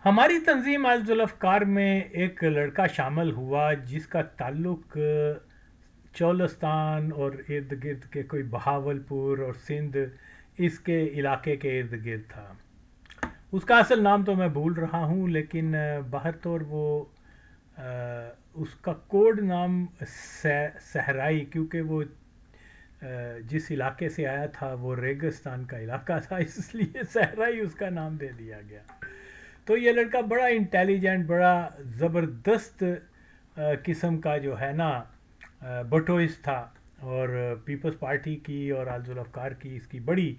ہماری تنظیم الافکار میں ایک لڑکا شامل ہوا جس کا تعلق چولستان اور ارد گرد کے کوئی بہاولپور اور سندھ اس کے علاقے کے ارد گرد تھا. اس کا اصل نام تو میں بھول رہا ہوں، لیکن باہر طور وہ اس کا کوڈ نام صحرائی، کیونکہ وہ جس علاقے سے آیا تھا وہ ریگستان کا علاقہ تھا، اس لیے صحرائی اس کا نام دے دیا گیا. تو یہ لڑکا بڑا انٹیلیجنٹ، بڑا زبردست قسم کا جو ہے نا بٹوئس تھا، اور پیپلز پارٹی کی اور الافکار کی اس کی بڑی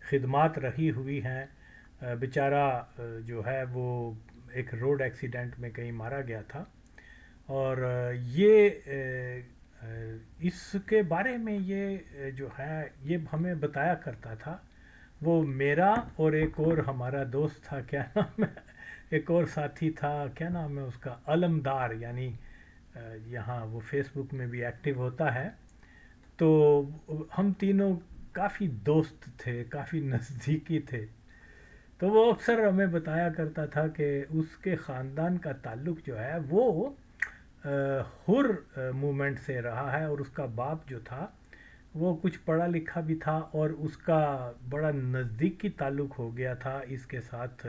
خدمات رہی ہوئی ہیں. بیچارہ جو ہے وہ ایک روڈ ایکسیڈنٹ میں کہیں مارا گیا تھا، اور اس کے بارے میں یہ جو ہے یہ ہمیں بتایا کرتا تھا. وہ میرا اور ایک اور ہمارا دوست تھا، کیا نام ہے، ایک اور ساتھی تھا، کیا نام ہے اس کا، علمدار، یعنی یہاں وہ فیس بک میں بھی ایکٹیو ہوتا ہے. تو ہم تینوں کافی دوست تھے، کافی نزدیکی تھے. تو وہ اکثر ہمیں بتایا کرتا تھا کہ اس کے خاندان کا تعلق جو ہے وہ ہر موومنٹ سے رہا ہے، اور اس کا باپ جو تھا وہ کچھ پڑھا لکھا بھی تھا، اور اس کا بڑا نزدیکی تعلق ہو گیا تھا اس کے ساتھ،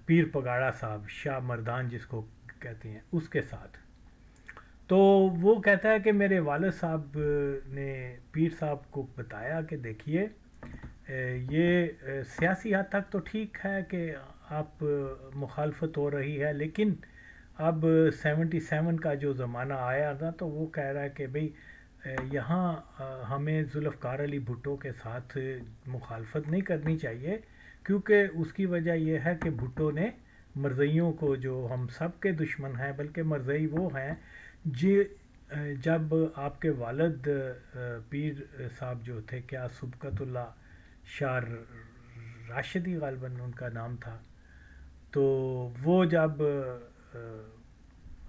پیر پگاڑا صاحب، شاہ مردان جس کو کہتے ہیں، اس کے ساتھ. تو وہ کہتا ہے کہ میرے والد صاحب نے پیر صاحب کو بتایا کہ دیکھیے یہ سیاسی حد تک تو ٹھیک ہے کہ آپ مخالفت ہو رہی ہے، لیکن اب 77 کا جو زمانہ آیا نا، تو وہ کہہ رہا ہے کہ بھئی یہاں ہمیں ذوالفقار علی بھٹو کے ساتھ مخالفت نہیں کرنی چاہیے، کیونکہ اس کی وجہ یہ ہے کہ بھٹو نے مرزائیوں کو، جو ہم سب کے دشمن ہیں، بلکہ مرزائی وہ ہیں جی، جب آپ کے والد پیر صاحب جو تھے، کیا سبقت اللہ شاہ راشدی غالباً ان کا نام تھا، تو وہ جب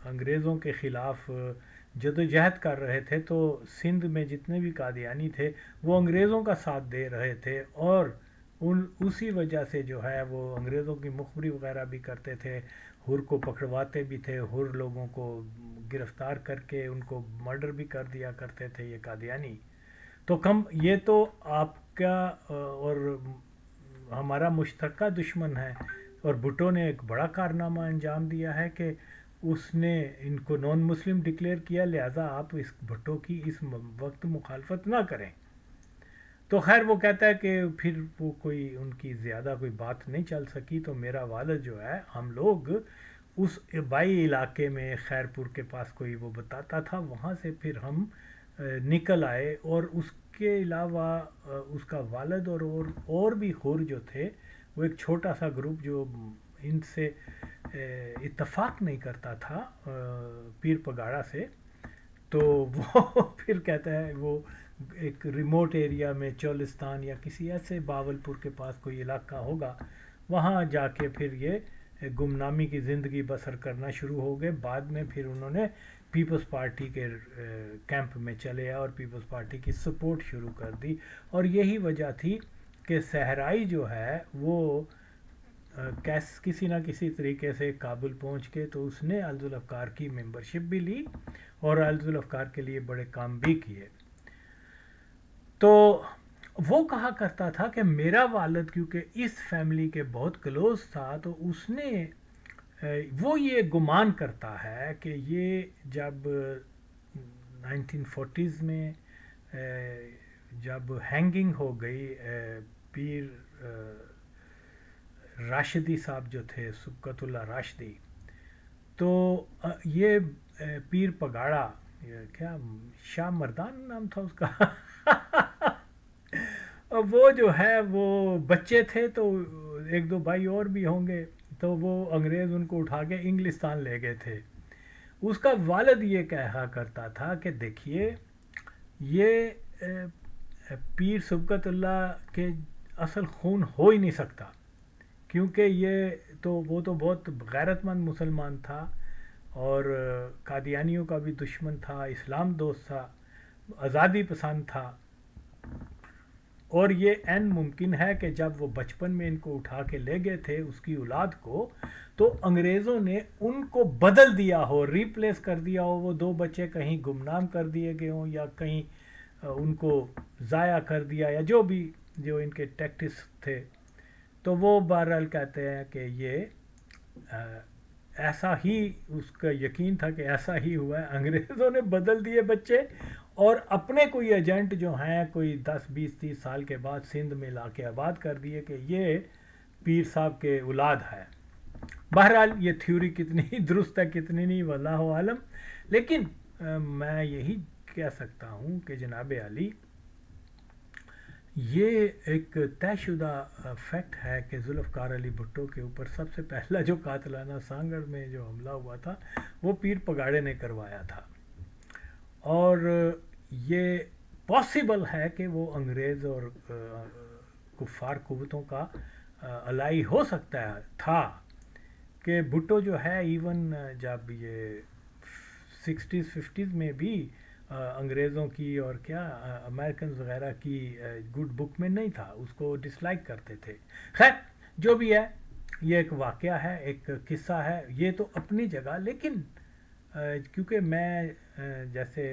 انگریزوں کے خلاف جدوجہد کر رہے تھے، تو سندھ میں جتنے بھی قادیانی تھے وہ انگریزوں کا ساتھ دے رہے تھے، اور اسی وجہ سے جو ہے وہ انگریزوں کی مخبری وغیرہ بھی کرتے تھے، ہر کو پکڑواتے بھی تھے، ہر لوگوں کو گرفتار کر کے ان کو مرڈر بھی کر دیا کرتے تھے یہ قادیانی. تو یہ تو آپ کا اور ہمارا مشترکہ دشمن ہے. اور بھٹو نے ایک بڑا کارنامہ انجام دیا ہے کہ اس نے ان کو نان مسلم ڈکلیئر کیا، لہذا آپ اس بھٹو کی اس وقت مخالفت نہ کریں. تو خیر وہ کہتا ہے کہ پھر وہ کوئی ان کی زیادہ کوئی بات نہیں چل سکی، تو میرا والد جو ہے، ہم لوگ اس بائی علاقے میں خیرپور کے پاس کوئی وہ بتاتا تھا، وہاں سے پھر ہم نکل آئے. اور اس کے علاوہ اس کا والد اور بھی ہور جو تھے، وہ ایک چھوٹا سا گروپ جو ان سے اتفاق نہیں کرتا تھا پیر پگاڑا سے. تو وہ پھر کہتا ہے وہ ایک ریموٹ ایریا میں چولستان یا کسی ایسے باولپور کے پاس کوئی علاقہ ہوگا، وہاں جا کے پھر یہ گمنامی کی زندگی بسر کرنا شروع ہو گئے. بعد میں پھر انہوں نے پیپلز پارٹی کے کیمپ میں چلے اور پیپلز پارٹی کی سپورٹ شروع کر دی. اور یہی وجہ تھی کہ صحرائی جو ہے وہ کسی نہ کسی طریقے سے کابل پہنچ کے تو اس نے الافکار کی ممبرشپ بھی لی اور الافکار کے لیے بڑے کام بھی کیے. تو وہ کہا کرتا تھا کہ میرا والد کیونکہ اس فیملی کے بہت کلوز تھا، تو اس نے وہ یہ گمان کرتا ہے کہ یہ جب 1940s میں جب ہینگنگ ہو گئی پیر راشدی صاحب جو تھے، سبقت اللہ راشدی، تو یہ پیر پگاڑا، کیا شاہ مردان نام تھا اس کا وہ جو ہے وہ بچے تھے، تو ایک دو بھائی اور بھی ہوں گے، تو وہ انگریز ان کو اٹھا کے انگلستان لے گئے تھے. اس کا والد یہ کہا کرتا تھا کہ دیکھیے یہ پیر سبقت اللہ کے اصل خون ہو ہی نہیں سکتا، کیونکہ یہ تو وہ تو بہت غیرت مند مسلمان تھا، اور قادیانیوں کا بھی دشمن تھا، اسلام دوست تھا، آزادی پسند تھا. اور یہ این ممکن ہے کہ جب وہ بچپن میں ان کو اٹھا کے لے گئے تھے اس کی اولاد کو، تو انگریزوں نے ان کو بدل دیا ہو، ریپلیس کر دیا ہو، وہ 2 بچے کہیں گمنام کر دیے گئے ہوں یا کہیں ان کو ضائع کر دیا یا جو بھی جو ان کے ٹیکٹس تھے. تو وہ بہرحال کہتے ہیں کہ یہ ایسا ہی اس کا یقین تھا کہ ایسا ہی ہوا ہے، انگریزوں نے بدل دیے بچے اور اپنے کوئی ایجنٹ جو ہیں کوئی 10 20 30 سال کے بعد سندھ میں لا کے آباد کر دیے کہ یہ پیر صاحب کے اولاد ہے. بہرحال یہ تھیوری کتنی درست ہے کتنی نہیں واللہ عالم، لیکن میں یہی کہہ سکتا ہوں کہ جناب علی یہ ایک طے شدہ فیکٹ ہے کہ ذوالفقار علی بھٹو کے اوپر سب سے پہلا جو قاتلانہ سانگڑ میں جو حملہ ہوا تھا وہ پیر پگاڑے نے کروایا تھا، اور یہ پاسبل ہے کہ وہ انگریز اور کفار قوتوں کا الائی ہو سکتا ہے تھا کہ بھٹو جو ہے ایون جب یہ 60s 50s میں بھی انگریزوں کی اور کیا امریکنز وغیرہ کی گڈ بک میں نہیں تھا، اس کو ڈس لائک کرتے تھے. خیر جو بھی ہے یہ ایک واقعہ ہے، ایک قصہ ہے، یہ تو اپنی جگہ. لیکن کیونکہ میں جیسے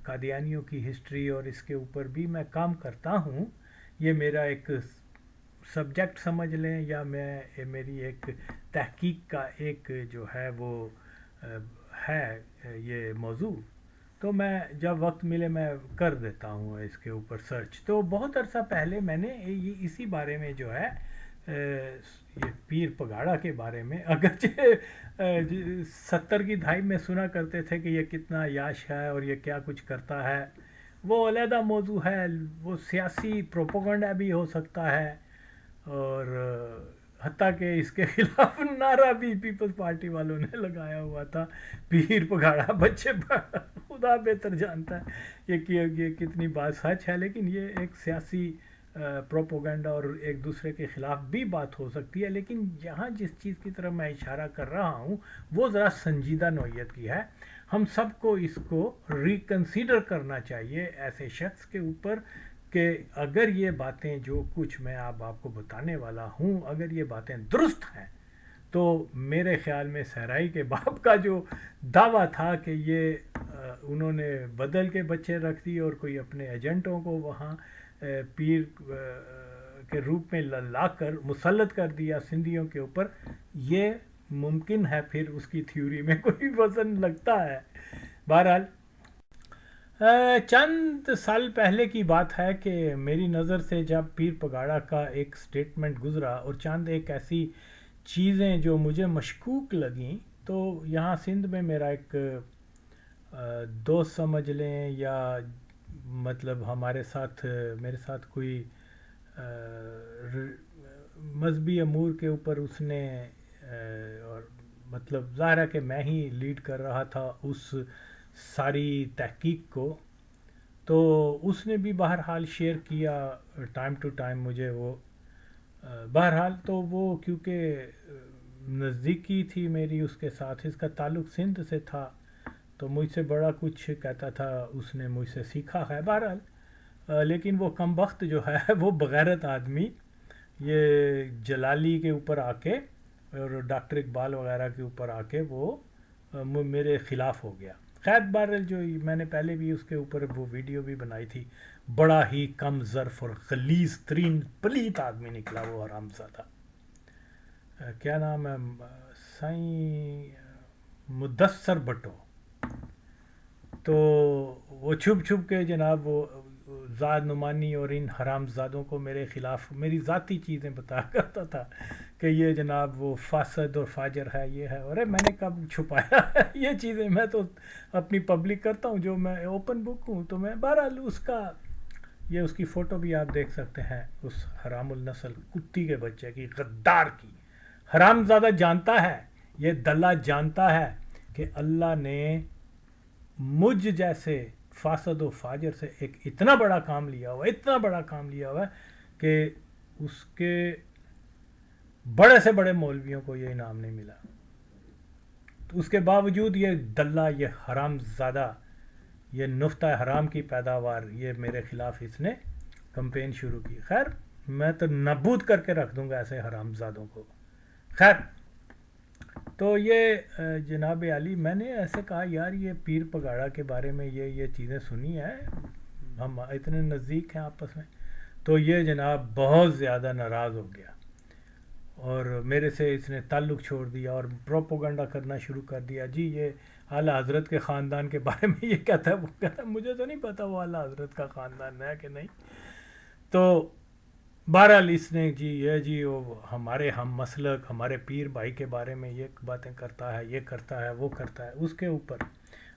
قادیانیوں کی ہسٹری اور اس کے اوپر بھی میں کام کرتا ہوں، یہ میرا ایک سبجیکٹ سمجھ لیں یا میری ایک تحقیق کا ایک جو ہے وہ ہے یہ موضوع، تو میں جب وقت ملے میں کر دیتا ہوں اس کے اوپر سرچ. تو بہت عرصہ پہلے میں نے اسی بارے میں جو ہے یہ پیر پگاڑا کے بارے میں، اگرچہ 70 کی دہائی میں سنا کرتے تھے کہ یہ کتنا عیاش ہے اور یہ کیا کچھ کرتا ہے، وہ علیحدہ موضوع ہے، وہ سیاسی پروپیگنڈا بھی ہو سکتا ہے، اور حتیٰ کہ اس کے خلاف نعرہ بھی پیپلز پارٹی والوں نے لگایا ہوا تھا، پیر پگاڑا بچے خدا بہتر جانتا ہے یہ کتنی بات سچ ہے. لیکن یہ ایک سیاسی پروپیگنڈا اور ایک دوسرے کے خلاف بھی بات ہو سکتی ہے. لیکن یہاں جس چیز کی طرف میں اشارہ کر رہا ہوں وہ ذرا سنجیدہ نوعیت کی ہے. ہم سب کو اس کو ریکنسیڈر کرنا چاہیے ایسے شخص کے اوپر کہ اگر یہ باتیں جو کچھ میں آپ کو بتانے والا ہوں اگر یہ باتیں درست ہیں تو میرے خیال میں صحرائی کے باپ کا جو دعویٰ تھا کہ یہ انہوں نے بدل کے بچے رکھ دی اور کوئی اپنے ایجنٹوں کو وہاں پیر کے روپ میں لا کر مسلط کر دیا سندھیوں کے اوپر، یہ ممکن ہے پھر اس کی تھیوری میں کوئی وزن لگتا ہے. بہرحال چند سال پہلے کی بات ہے کہ میری نظر سے جب پیر پگاڑا کا ایک سٹیٹمنٹ گزرا اور چند ایک ایسی چیزیں جو مجھے مشکوک لگیں، تو یہاں سندھ میں میرا ایک دوست سمجھ لیں یا مطلب میرے ساتھ کوئی مذہبی امور کے اوپر اس نے اور مطلب ظاہر ہے کہ میں ہی لیڈ کر رہا تھا اس ساری تحقیق کو، تو اس نے بھی بہرحال شیئر کیا ٹائم ٹو ٹائم مجھے وہ. بہرحال تو وہ کیونکہ نزدیکی تھی میری اس کے ساتھ، اس کا تعلق سندھ سے تھا، تو مجھ سے بڑا کچھ کہتا تھا، اس نے مجھ سے سیکھا ہے. بہرحال لیکن وہ کم وقت جو ہے وہ بغیرت آدمی یہ جلالی کے اوپر آ کے اور ڈاکٹر اقبال وغیرہ کے اوپر آ کے وہ میرے خلاف ہو گیا. خیر بہرحال جو میں نے پہلے بھی اس کے اوپر وہ ویڈیو بھی بنائی تھی، بڑا ہی کم ظرف اور غلیظ ترین پلیت آدمی نکلا وہ حرامزادہ. کیا نام ہے؟ سائیں مدثر بھٹو. تو وہ چھپ چھپ کے جناب وہ زاد نعمانی اور ان حرام زادوں کو میرے خلاف میری ذاتی چیزیں بتایا کرتا تھا کہ یہ جناب وہ فاسد اور فاجر ہے، یہ ہے. اور میں نے کب چھپایا ہے یہ چیزیں؟ میں تو اپنی پبلک کرتا ہوں، جو میں اوپن بک ہوں. تو میں بہرحال اس کی فوٹو بھی آپ دیکھ سکتے ہیں، اس حرام النسل کتی کے بچے کی، غدار کی. حرام زادہ جانتا ہے، یہ دلہ جانتا ہے کہ اللہ نے مجھ جیسے فاسد و فاجر سے ایک اتنا بڑا کام لیا ہوا ہے کہ اس کے بڑے سے بڑے مولویوں کو یہ انعام نہیں ملا. تو اس کے باوجود یہ دلہ، یہ حرام زادہ، یہ نفتہ حرام کی پیداوار، یہ میرے خلاف اس نے کمپین شروع کی. خیر میں تو نابود کر کے رکھ دوں گا ایسے حرامزادوں کو. خیر تو یہ جناب علی میں نے ایسے کہا یار یہ پیر پگاڑا کے بارے میں یہ چیزیں سنی ہیں, ہم اتنے نزدیک ہیں آپس میں. تو یہ جناب بہت زیادہ ناراض ہو گیا اور میرے سے اس نے تعلق چھوڑ دیا اور پروپوگنڈا کرنا شروع کر دیا. جی یہ اعلیٰ حضرت کے خاندان کے بارے میں یہ کہتا ہے, وہ کہتا ہے مجھے تو نہیں پتا وہ اعلیٰ حضرت کا خاندان ہے کہ نہیں. تو بہرحال اس نے جی وہ ہمارے ہم مسلک ہمارے پیر بھائی کے بارے میں یہ باتیں کرتا ہے, یہ کرتا ہے, وہ کرتا ہے. اس کے اوپر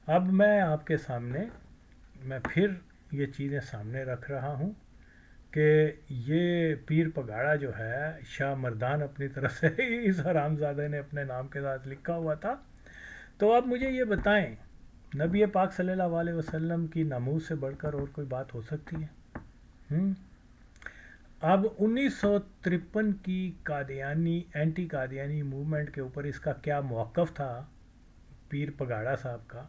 اب میں آپ کے سامنے میں پھر یہ چیزیں سامنے رکھ رہا ہوں کہ یہ پیر پگاڑا جو ہے شاہ مردان اپنی طرف سے اس حرامزادے نے اپنے نام کے ساتھ لکھا ہوا تھا. تو آپ مجھے یہ بتائیں نبی پاک صلی اللہ علیہ وسلم کی ناموس سے بڑھ کر اور کوئی بات ہو سکتی ہے؟ اب 1953 کی قادیانی اینٹی قادیانی موومنٹ کے اوپر اس کا کیا موقف تھا پیر پگاڑا صاحب کا,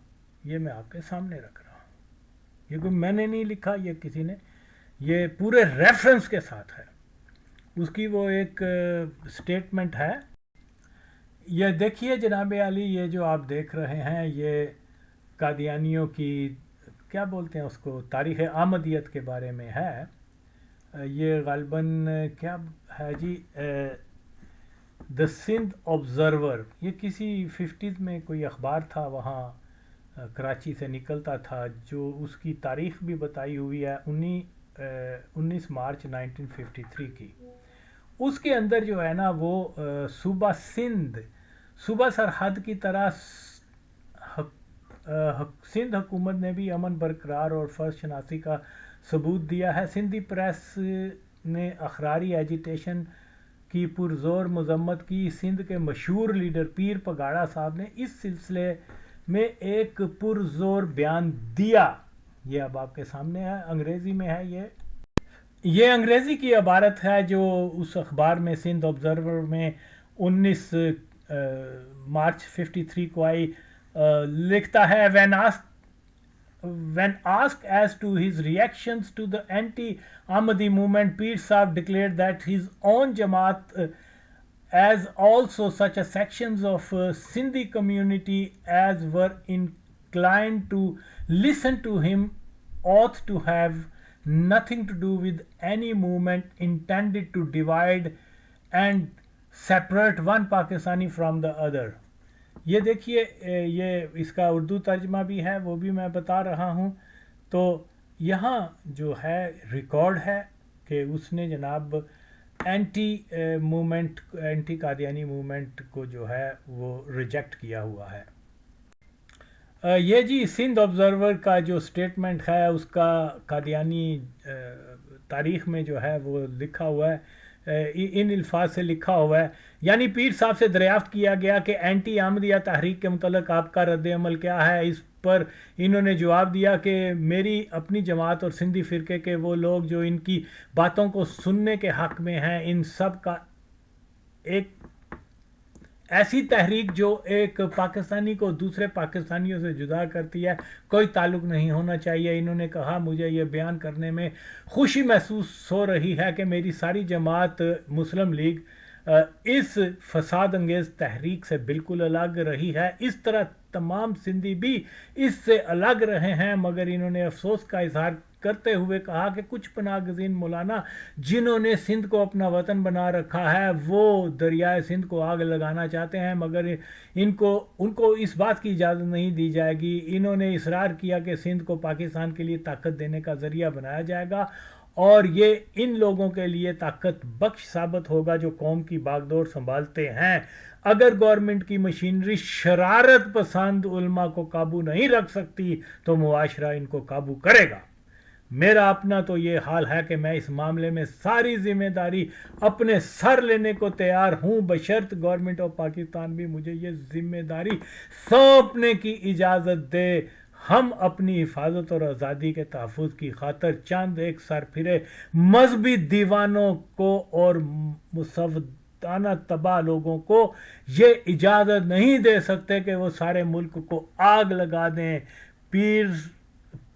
یہ میں آپ کے سامنے رکھ رہا ہوں. یہ کوئی میں نے نہیں لکھا, یہ کسی نے, یہ پورے ریفرنس کے ساتھ ہے. اس کی وہ ایک سٹیٹمنٹ ہے, یہ دیکھیے جناب علی, یہ جو آپ دیکھ رہے ہیں یہ قادیانیوں کی کیا بولتے ہیں اس کو, تاریخ احمدیت کے بارے میں ہے. یہ غالباً کیا ہے جی, دا سندھ آبزرور, یہ کسی 50s میں کوئی اخبار تھا وہاں کراچی سے نکلتا تھا, جو اس کی تاریخ بھی بتائی ہوئی ہے 19 مارچ 1953 کی. اس کے اندر جو ہے نا وہ صوبہ سندھ صوبہ سرحد کی طرح سندھ حکومت نے بھی امن برقرار اور فرض شناسی کا ثبوت دیا ہے. سندھی پریس نے اخراری ایجیٹیشن کی پرزور مذمت کی. سندھ کے مشہور لیڈر پیر پگاڑا صاحب نے اس سلسلے میں ایک پرزور بیان دیا. یہ اب آپ کے سامنے ہے, انگریزی میں ہے. یہ انگریزی کی عبارت ہے جو اس اخبار میں سندھ آبزرور میں 19 مارچ 53 کو آئی. لکھتا ہے, when asked as to his reactions to the anti-Ahmadi movement, Peer Saab declared that his own Jamaat, as also such a sections of Sindhi community as were inclined to listen to him, ought to have nothing to do with any movement intended to divide and separate one Pakistani from the other. یہ دیکھیے, یہ اس کا اردو ترجمہ بھی ہے, وہ بھی میں بتا رہا ہوں. تو یہاں جو ہے ریکارڈ ہے کہ اس نے جناب اینٹی قادیانی موومنٹ کو جو ہے وہ ریجیکٹ کیا ہوا ہے. یہ جی سندھ آبزرور کا جو سٹیٹمنٹ ہے اس کا قادیانی تاریخ میں جو ہے وہ لکھا ہوا ہے, ان الفاظ سے لکھا ہوا ہے. یعنی پیر صاحب سے دریافت کیا گیا کہ اینٹی احمدیہ تحریک کے متعلق آپ کا رد عمل کیا ہے. اس پر انہوں نے جواب دیا کہ میری اپنی جماعت اور سندھی فرقے کے وہ لوگ جو ان کی باتوں کو سننے کے حق میں ہیں, ان سب کا ایک ایسی تحریک جو ایک پاکستانی کو دوسرے پاکستانیوں سے جدا کرتی ہے کوئی تعلق نہیں ہونا چاہیے. انہوں نے کہا مجھے یہ بیان کرنے میں خوشی محسوس ہو رہی ہے کہ میری ساری جماعت مسلم لیگ اس فساد انگیز تحریک سے بالکل الگ رہی ہے. اس طرح تمام سندھی بھی اس سے الگ رہے ہیں, مگر انہوں نے افسوس کا اظہار کرتے ہوئے کہا کہ کچھ پناہ گزین مولانا جنہوں نے سندھ کو اپنا وطن بنا رکھا ہے وہ دریائے سندھ کو آگ لگانا چاہتے ہیں, مگر ان کو اس بات کی اجازت نہیں دی جائے گی. انہوں نے اصرار کیا کہ سندھ کو پاکستان کے لیے طاقت دینے کا ذریعہ بنایا جائے گا اور یہ ان لوگوں کے لیے طاقت بخش ثابت ہوگا جو قوم کی باغڈور سنبھالتے ہیں. اگر گورنمنٹ کی مشینری شرارت پسند علماء کو قابو نہیں رکھ سکتی تو معاشرہ ان کو قابو کرے گا. میرا اپنا تو یہ حال ہے کہ میں اس معاملے میں ساری ذمہ داری اپنے سر لینے کو تیار ہوں, بشرط گورنمنٹ آف پاکستان بھی مجھے یہ ذمہ داری سونپنے کی اجازت دے. ہم اپنی حفاظت اور آزادی کے تحفظ کی خاطر چند ایک سر پھرے مذہبی دیوانوں کو اور مسودانہ تباہ لوگوں کو یہ اجازت نہیں دے سکتے کہ وہ سارے ملک کو آگ لگا دیں.